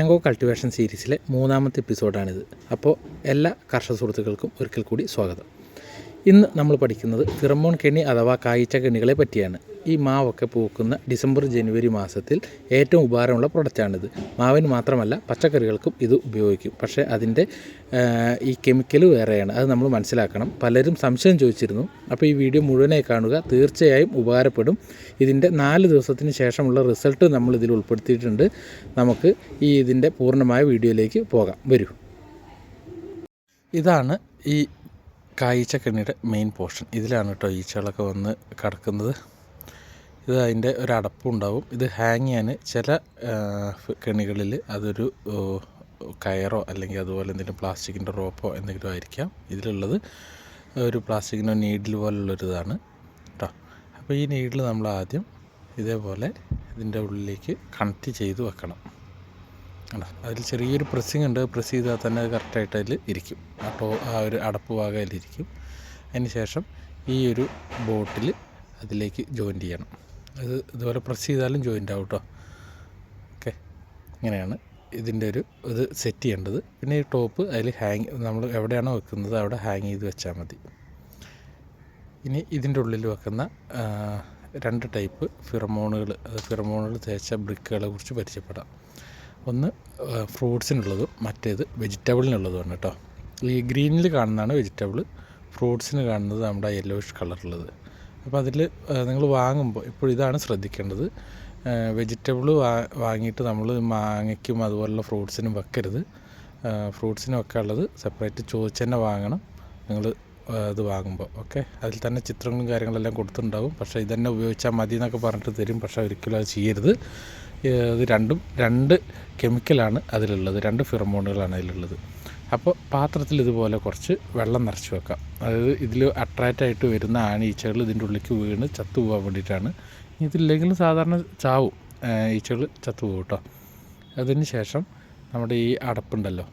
Mango cultivation സീരീസിലെ മൂന്നാമത്തെ എപ്പിസോഡാണിത്. അപ്പോൾ എല്ലാ കർഷക സുഹൃത്തുക്കൾക്കും ഒരിക്കൽ കൂടി സ്വാഗതം. ഇന്ന് നമ്മൾ പഠിക്കുന്നത് ഫിറമോൺ കെണി അഥവാ കായ്ച്ച കെണികളെ പറ്റിയാണ്. ഈ മാവൊക്കെ പൂക്കുന്ന ഡിസംബർ ജനുവരി മാസത്തിൽ ഏറ്റവും ഉപകാരമുള്ള പ്രൊഡക്റ്റാണിത്. മാവിന് മാത്രമല്ല പച്ചക്കറികൾക്കും ഇത് ഉപയോഗിക്കും. പക്ഷേ അതിൻ്റെ ഈ കെമിക്കൽ വേറെയാണ്, അത് നമ്മൾ മനസ്സിലാക്കണം. പലരും സംശയം ചോദിച്ചിരുന്നു. അപ്പോൾ ഈ വീഡിയോ മുഴുവനായി കാണുക, തീർച്ചയായും ഉപകാരപ്പെടും. ഇതിൻ്റെ 4 ദിവസത്തിന് ശേഷമുള്ള റിസൾട്ട് നമ്മൾ ഇതിൽ ഉൾപ്പെടുത്തിയിട്ടുണ്ട്. നമുക്ക് ഇതിൻ്റെ പൂർണ്ണമായ വീഡിയോയിലേക്ക് പോകാം. വരൂ. ഇതാണ് ഈ കായ്ച്ച കെണിയുടെ മെയിൻ പോർഷൻ. ഇതിലാണ് കേട്ടോ ഈച്ചകളൊക്കെ വന്ന് കിടക്കുന്നത്. ഇത് അതിൻ്റെ ഒരു അടപ്പുണ്ടാവും. ഇത് ഹാങ് ചെയ്യാൻ ചില കെണികളിൽ അതൊരു കയറോ അല്ലെങ്കിൽ അതുപോലെ എന്തെങ്കിലും പ്ലാസ്റ്റിക്കിൻ്റെ റോപ്പോ എന്തെങ്കിലും ആയിരിക്കാം. ഇതിലുള്ളത് ഒരു പ്ലാസ്റ്റിക്കിൻ്റെ നീഡിൽ പോലുള്ളൊരിതാണ് കേട്ടോ. അപ്പോൾ ഈ നീഡിൽ നമ്മൾ ആദ്യം ഇതേപോലെ ഇതിൻ്റെ ഉള്ളിലേക്ക് കണക്റ്റ് ചെയ്ത് വെക്കണം. അതിൽ ചെറിയൊരു പ്രസ്സിങ് ഉണ്ട്. പ്രസ് ചെയ്താൽ തന്നെ അത് കറക്റ്റായിട്ട് അതിൽ ഇരിക്കും. ആ ഒരു അടപ്പ് ഭാഗം അതിലിരിക്കും. അതിന് ശേഷം ഈ ഒരു ബോട്ടിൽ അതിലേക്ക് ജോയിൻ്റ് ചെയ്യണം. അത് ഇതുപോലെ പ്രസ് ചെയ്താലും ജോയിൻ്റ് ആവും കേട്ടോ. ഓക്കെ, ഇങ്ങനെയാണ് ഇതിൻ്റെ ഇത് സെറ്റ് ചെയ്യേണ്ടത്. പിന്നെ ഈ ടോപ്പ് അതിൽ നമ്മൾ എവിടെയാണോ വെക്കുന്നത് അവിടെ ഹാങ് ചെയ്ത് വെച്ചാൽ മതി. ഇനി ഇതിൻ്റെ ഉള്ളിൽ വെക്കുന്ന 2 ടൈപ്പ് ഫിറമോണുകൾ തേച്ച ബ്രിക്കുകളെ കുറിച്ച് പരിചയപ്പെടാം. ഒന്ന് ഫ്രൂട്ട്സിനുള്ളതും മറ്റേത് വെജിറ്റബിളിനുള്ളതുമാണ് കേട്ടോ. ഈ ഗ്രീനിൽ കാണുന്നതാണ് വെജിറ്റബിൾ, ഫ്രൂട്ട്സിന് കാണുന്നത് നമ്മുടെ യെല്ലോയിഷ് കളറുള്ളത്. അപ്പോൾ അതിൽ നിങ്ങൾ വാങ്ങുമ്പോൾ ഇപ്പോൾ ഇതാണ് ശ്രദ്ധിക്കേണ്ടത്. വെജിറ്റബിൾ വാങ്ങിയിട്ട് നമ്മൾ മാങ്ങയ്ക്കും അതുപോലുള്ള ഫ്രൂട്ട്സിനും വെക്കരുത്. ഫ്രൂട്ട്സിനും വെക്കാനുള്ളത് സെപ്പറേറ്റ് ചോദിച്ച് തന്നെ വാങ്ങണം നിങ്ങൾ അത് വാങ്ങുമ്പോൾ. ഓക്കെ, അതിൽ തന്നെ ചിത്രങ്ങളും കാര്യങ്ങളെല്ലാം കൊടുത്തിട്ടുണ്ടാവും. പക്ഷേ ഇതന്നെ ഉപയോഗിച്ചാൽ മതി എന്നൊക്കെ പറഞ്ഞിട്ട് തരും. പക്ഷേ ഒരിക്കലും അത് ചെയ്യരുത്. ഇത് രണ്ടും 2 കെമിക്കലാണ് അതിലുള്ളത്, 2 ഫിറമോണുകളാണ് അതിലുള്ളത്. അപ്പോൾ പാത്രത്തിൽ ഇതുപോലെ കുറച്ച് വെള്ളം നിറച്ച് വെക്കാം. അതായത് ഇതിൽ അട്രാക്റ്റായിട്ട് വരുന്ന ഈച്ചകൾ ഇതിൻ്റെ ഉള്ളിലേക്ക് വീണ് ചത്തു പോകാൻ വേണ്ടിയിട്ടാണ്. ഇതില്ലെങ്കിലും സാധാരണ ചാവും, ഈച്ചകൾ ചത്തു പോകും കേട്ടോ. അതിന് ശേഷം നമ്മുടെ ഈ അടപ്പുണ്ടല്ലോ,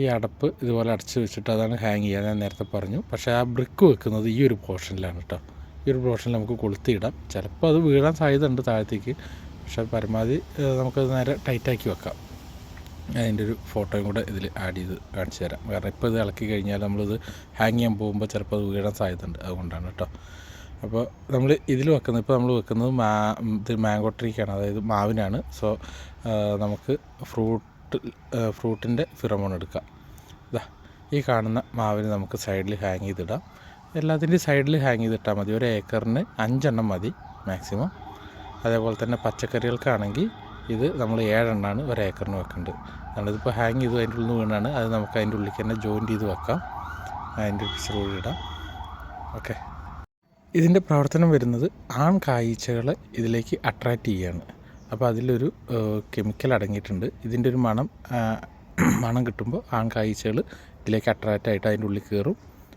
ഈ അടപ്പ് ഇതുപോലെ അടച്ച് വെച്ചിട്ട് അതാണ് ഹാങ് ചെയ്യാൻ ഞാൻ നേരത്തെ പറഞ്ഞു. പക്ഷേ ആ ബ്രിക്ക് വെക്കുന്നത് ഈ ഒരു പോർഷനിലാണ് കേട്ടോ. ഈ ഒരു പോർഷനിൽ നമുക്ക് കൊളുത്തിയിടാം. ചിലപ്പോൾ അത് വീഴാൻ സാധ്യത ഉണ്ട് താഴത്തേക്ക്. പക്ഷേ പരമാവധി നമുക്കത് നേരെ ടൈറ്റാക്കി വെക്കാം. അതിൻ്റെ ഒരു ഫോട്ടോയും കൂടെ ഇതിൽ ആഡ് ചെയ്ത് കാണിച്ചു തരാം. കാരണം ഇപ്പോൾ ഇത് ഇളക്കി കഴിഞ്ഞാൽ നമ്മളിത് ഹാങ് ചെയ്യാൻ പോകുമ്പോൾ ചിലപ്പോൾ അത് വീഴാൻ സാധ്യത ഉണ്ട്, അതുകൊണ്ടാണ് കേട്ടോ. അപ്പോൾ നമ്മൾ ഇതിൽ വെക്കുന്നത്, ഇപ്പോൾ നമ്മൾ വെക്കുന്നത് മാംഗോ ട്രീക്കാണ്, അതായത് മാവിനാണ്. സോ നമുക്ക് ഫ്രൂട്ടിൻ്റെ ഫിറമോൺ എടുക്കാം. ഇതാ ഈ കാണുന്ന മാവിന് നമുക്ക് സൈഡിൽ ഹാങ് ചെയ്തിടാം. എല്ലാത്തിൻ്റെയും സൈഡിൽ ഹാങ് ചെയ്തിട്ടാൽ മതി. 1 ഏക്കറിന് 5 എണ്ണം മതി മാക്സിമം. അതേപോലെ തന്നെ പച്ചക്കറികൾക്കാണെങ്കിൽ ഇത് നമ്മൾ 7 എണ്ണമാണ് 1 ഏക്കറിന് വെക്കേണ്ടത്. നമ്മളിതിപ്പോൾ ഹാങ് ചെയ്തു അതിൻ്റെ ഉള്ളിൽ നിന്ന് വീണാണ്. അത് നമുക്ക് അതിൻ്റെ ഉള്ളിലേക്ക് തന്നെ ജോയിൻ്റ് ചെയ്ത് വെക്കാം. അതിൻ്റെ പിക്ചർ കൂടി ഇടാം. ഓക്കെ, ഇതിൻ്റെ പ്രവർത്തനം വരുന്നത് കായ്ച്ചകളെ ഇതിലേക്ക് അട്രാക്റ്റ് ചെയ്യുകയാണ്. അപ്പോൾ അതിലൊരു കെമിക്കൽ അടങ്ങിയിട്ടുണ്ട്. ഇതിൻ്റെ ഒരു മണം കിട്ടുമ്പോൾ കായ്ച്ചകൾ ഇതിലേക്ക് അട്രാക്റ്റായിട്ട് അതിൻ്റെ ഉള്ളിൽ കയറും.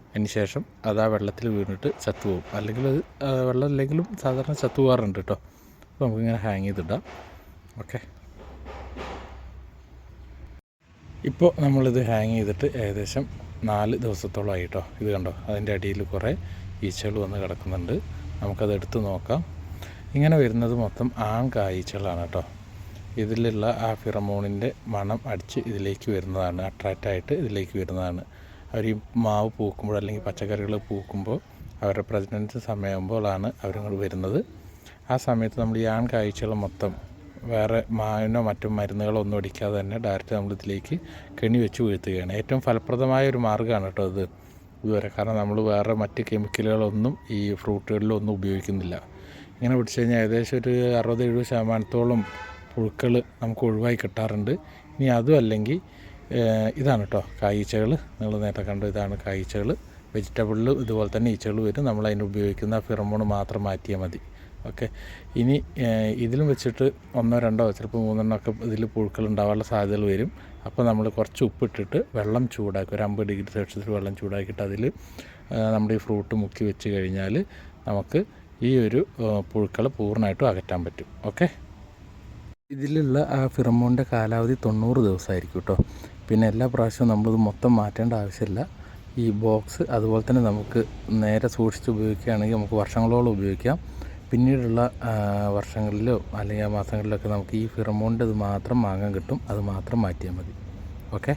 അതിന് ശേഷം അത് ആ വെള്ളത്തിൽ വീണിട്ട് ചത്തുപോകും. അല്ലെങ്കിൽ അത് വെള്ളം ഇല്ലെങ്കിലും സാധാരണ ചത്തുപോകാറുണ്ട് കേട്ടോ. അപ്പോൾ നമുക്കിങ്ങനെ ഹാങ് ചെയ്തിടാം. ഓക്കെ, ഇപ്പോൾ നമ്മളിത് ഹാങ് ചെയ്തിട്ട് ഏകദേശം 4 ദിവസത്തോളമായി കേട്ടോ. ഇത് കണ്ടോ, അതിൻ്റെ അടിയിൽ കുറേ ഈച്ചകൾ വന്ന് കിടക്കുന്നുണ്ട്. നമുക്കത് എടുത്ത് നോക്കാം. ഇങ്ങനെ വരുന്നത് മൊത്തം കായ്ച്ചകളാണ് കേട്ടോ. ഇതിലുള്ള ആ ഫിറമോണിൻ്റെ മണം അടിച്ച് ഇതിലേക്ക് വരുന്നതാണ്, അട്രാക്റ്റായിട്ട് ഇതിലേക്ക് വരുന്നതാണ്. അവർ ഈ മാവ് പൂക്കുമ്പോൾ അല്ലെങ്കിൽ പച്ചക്കറികൾ പൂക്കുമ്പോൾ അവരുടെ പ്രജനന സമയമാകുമ്പോഴാണ് അവരിങ്ങോട്ട് വരുന്നത്. ആ സമയത്ത് നമ്മൾ ഈ കായ്ച്ചകൾ മൊത്തം വേറെ മാവിനോ മറ്റു മരുന്നുകളോ ഒന്നും അടിക്കാതെ തന്നെ ഡയറക്റ്റ് നമ്മളിതിലേക്ക് കെണി വെച്ച് വീഴ്ത്തുകയാണ്. ഏറ്റവും ഫലപ്രദമായ ഒരു മാർഗ്ഗമാണ് കേട്ടോ ഇത് ഇതുവരെ. കാരണം നമ്മൾ വേറെ മറ്റ് കെമിക്കലുകളൊന്നും ഈ ഫ്രൂട്ടുകളിലൊന്നും ഉപയോഗിക്കുന്നില്ല. ഇങ്ങനെ പിടിച്ചു കഴിഞ്ഞാൽ ഏകദേശം ഒരു 60-70% പുഴുക്കൾ നമുക്ക് ഒഴിവായി കിട്ടാറുണ്ട്. ഇനി അതും അല്ലെങ്കിൽ ഇതാണ് കേട്ടോ കായ്ച്ചകൾ. നിങ്ങൾ നേരത്തെ കണ്ടു, ഇതാണ് കായ്ച്ചകൾ. വെജിറ്റബിളിൽ ഇതുപോലെ തന്നെ ഈച്ചകൾ വരും. നമ്മൾ അതിന് ഉപയോഗിക്കുന്ന ഫിറമോൺ മാത്രം മാറ്റിയാൽ മതി. ഓക്കെ, ഇനി ഇതിലും വെച്ചിട്ട് 1, 2 ചിലപ്പോൾ 3 ഒക്കെ ഇതിൽ പുഴുക്കൾ ഉണ്ടാവാനുള്ള സാധ്യതകൾ വരും. അപ്പോൾ നമ്മൾ കുറച്ച് ഉപ്പിട്ടിട്ട് വെള്ളം ചൂടാക്കി, ഒരു 50 ഡിഗ്രി സെൽഷ്യസിൽ വെള്ളം ചൂടാക്കിയിട്ട് അതിൽ നമ്മുടെ ഈ ഫ്രൂട്ട് മുക്കി വെച്ച് കഴിഞ്ഞാൽ നമുക്ക് ഈ ഒരു പുഴുക്കൾ പൂർണ്ണമായിട്ടും അകറ്റാൻ പറ്റും. ഓക്കെ, ഇതിലുള്ള ആ ഫിറമോണിൻ്റെ കാലാവധി 90 ദിവസമായിരിക്കും കേട്ടോ. പിന്നെ എല്ലാ പ്രാവശ്യവും നമ്മളിത് മൊത്തം മാറ്റേണ്ട ആവശ്യമില്ല. ഈ ബോക്സ് അതുപോലെ തന്നെ നമുക്ക് നേരെ സൂക്ഷിച്ച് ഉപയോഗിക്കുകയാണെങ്കിൽ നമുക്ക് വർഷങ്ങളോളം ഉപയോഗിക്കാം. പിന്നീടുള്ള വർഷങ്ങളിലോ അല്ലെങ്കിൽ ആ മാസങ്ങളിലൊക്കെ നമുക്ക് ഈ ഫിറമോണിൻ്റെ ഇത് മാത്രം വാങ്ങാൻ കിട്ടും. അത് മാത്രം മാറ്റിയാൽ മതി. ഓക്കെ.